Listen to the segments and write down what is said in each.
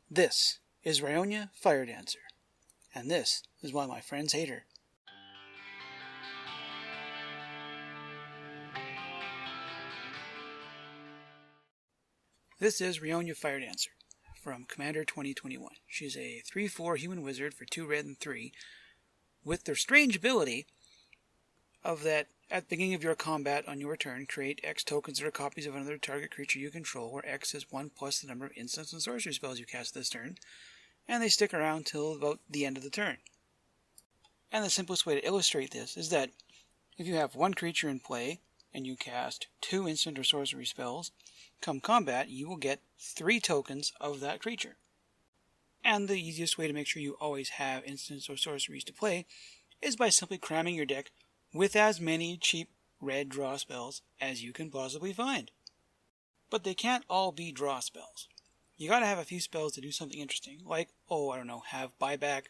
This is Rionya Fire Dancer, and this is why my friends hate her. This is Rionya Fire Dancer from Commander 2021. She's a 3/4 human wizard for 2 red and 3, with the strange ability of that at the beginning of your combat on your turn, create X tokens that are copies of another target creature you control, where X is 1 plus the number of instants and sorcery spells you cast this turn, and they stick around till about the end of the turn. And the simplest way to illustrate this is that if you have 1 creature in play, and you cast 2 instant or sorcery spells, come combat, you will get 3 tokens of that creature. And the easiest way to make sure you always have instants or sorceries to play is by simply cramming your deck with as many cheap red draw spells as you can possibly find. But they can't all be draw spells. You gotta have a few spells to do something interesting, like, have buyback,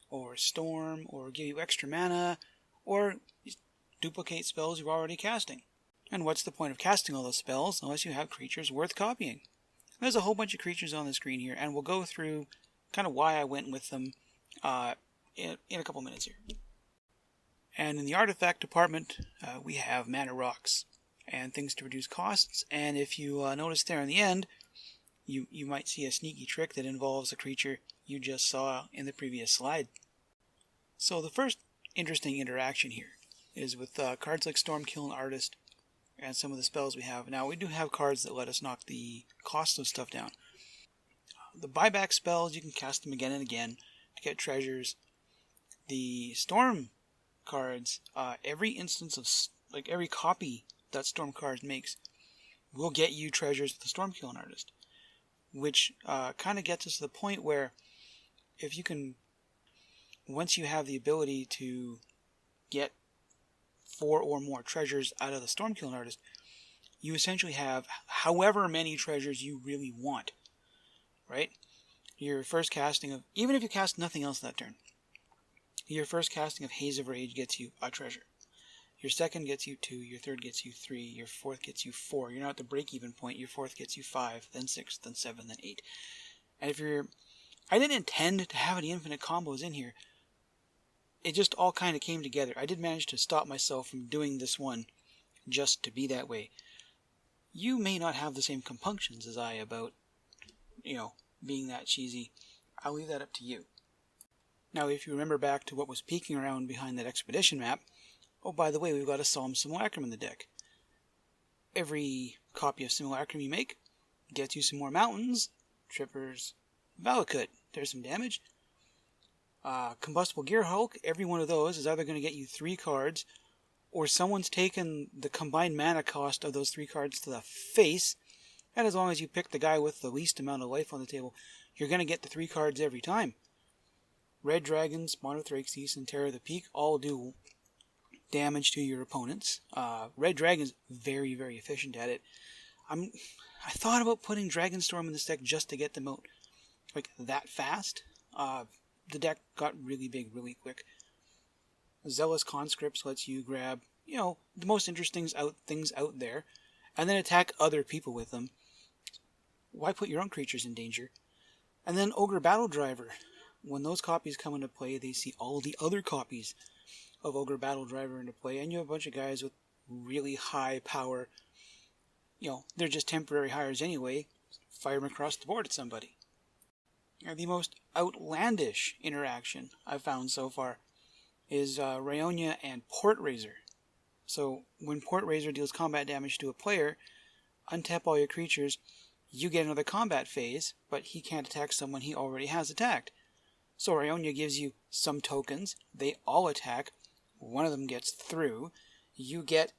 or storm, or give you extra mana, or duplicate spells you're already casting. And what's the point of casting all those spells unless you have creatures worth copying? There's a whole bunch of creatures on the screen here, and we'll go through kind of why I went with them in a couple minutes here. And in the artifact department, we have mana rocks and things to reduce costs. And if you notice there in the end, you might see a sneaky trick that involves a creature you just saw in the previous slide. So the first interesting interaction here is with cards like Stormkill and Artist and some of the spells we have. Now, we do have cards that let us knock the cost of stuff down. The buyback spells, you can cast them again and again to get treasures. The storm cards, every instance of, every copy that storm card makes will get you treasures with the Stormkill and Artist, which kind of gets us to the point where if you can, once you have the ability to get 4 or more treasures out of the Stormkill and Artist, you essentially have however many treasures you really want, right? Your first casting of, even if you cast nothing else that turn, your first casting of Haze of Rage gets you a treasure. Your second gets you 2, your third gets you 3, your fourth gets you 4. You're not at the break-even point, your fourth gets you 5, then 6, then 7, then 8. And if you're... I didn't intend to have any infinite combos in here. It just all kind of came together. I did manage to stop myself from doing this one just to be that way. You may not have the same compunctions as I about, being that cheesy. I'll leave that up to you. Now, if you remember back to what was peeking around behind that expedition map, oh, by the way, we've got a Solemn Simulacrum in the deck. Every copy of Simulacrum you make gets you some more mountains, trippers, Valakut, there's some damage. Combustible Gear Hulk, every one of those is either going to get you 3 cards, or someone's taken the combined mana cost of those 3 cards to the face, and as long as you pick the guy with the least amount of life on the table, you're going to get the 3 cards every time. Red Dragon, Spawn of Thraxis, and Terror of the Peak all do damage to your opponents. Red Dragon's very, very efficient at it. I thought about putting Dragonstorm in this deck just to get them out that fast. The deck got really big really quick. Zealous Conscripts lets you grab, the most interesting things out there, and then attack other people with them. Why put your own creatures in danger? And then Ogre Battle Driver. When those copies come into play, they see all the other copies of Ogre Battle Driver into play, and you have a bunch of guys with really high power. They're just temporary hires anyway. Fire them across the board at somebody. The most outlandish interaction I've found so far is Rionya and Portraiser. So, when Portraiser deals combat damage to a player, untap all your creatures, you get another combat phase, but he can't attack someone he already has attacked. So Rionya gives you some tokens, they all attack, one of them gets through, you get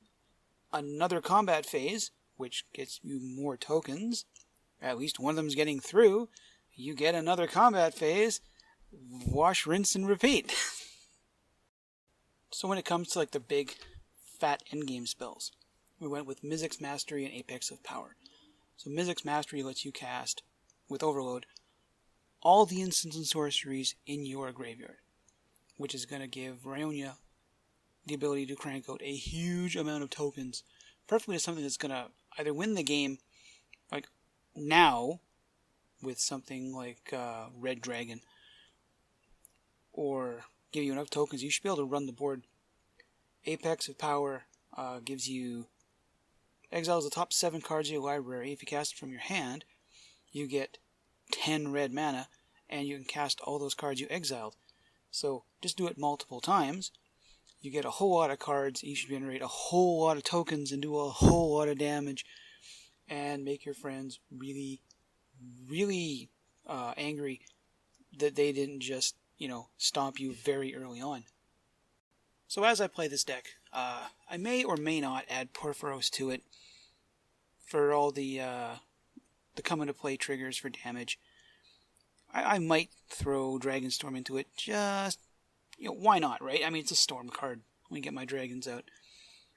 another combat phase, which gets you more tokens, at least one of them's getting through, you get another combat phase, wash, rinse, and repeat. So when it comes to the big, fat endgame spells, we went with Mizzix Mastery and Apex of Power. So Mizzix Mastery lets you cast, with Overload, all the instants and sorceries in your graveyard, which is going to give Rionya the ability to crank out a huge amount of tokens, preferably to something that's going to either win the game, now, with something like Red Dragon, or give you enough tokens, you should be able to run the board. Apex of Power gives you exiles the top 7 cards of your library. If you cast it from your hand, you get 10 red mana, and you can cast all those cards you exiled. So just do it multiple times. You get a whole lot of cards. You should generate a whole lot of tokens and do a whole lot of damage, and make your friends really, really angry that they didn't just, stomp you very early on. So as I play this deck, I may or may not add Porphyros to it for all the come into play triggers for damage. I might throw Dragonstorm into it, just, why not, right? I mean, it's a Storm card. Let me get my dragons out.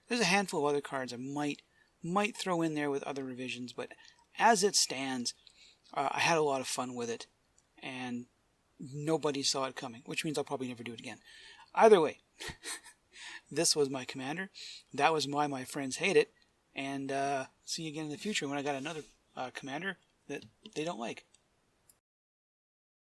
There's a handful of other cards I might throw in there with other revisions, but as it stands, I had a lot of fun with it, and nobody saw it coming, which means I'll probably never do it again. Either way, this was my commander. That was why my friends hate it, and see you again in the future when I got another commander that they don't like.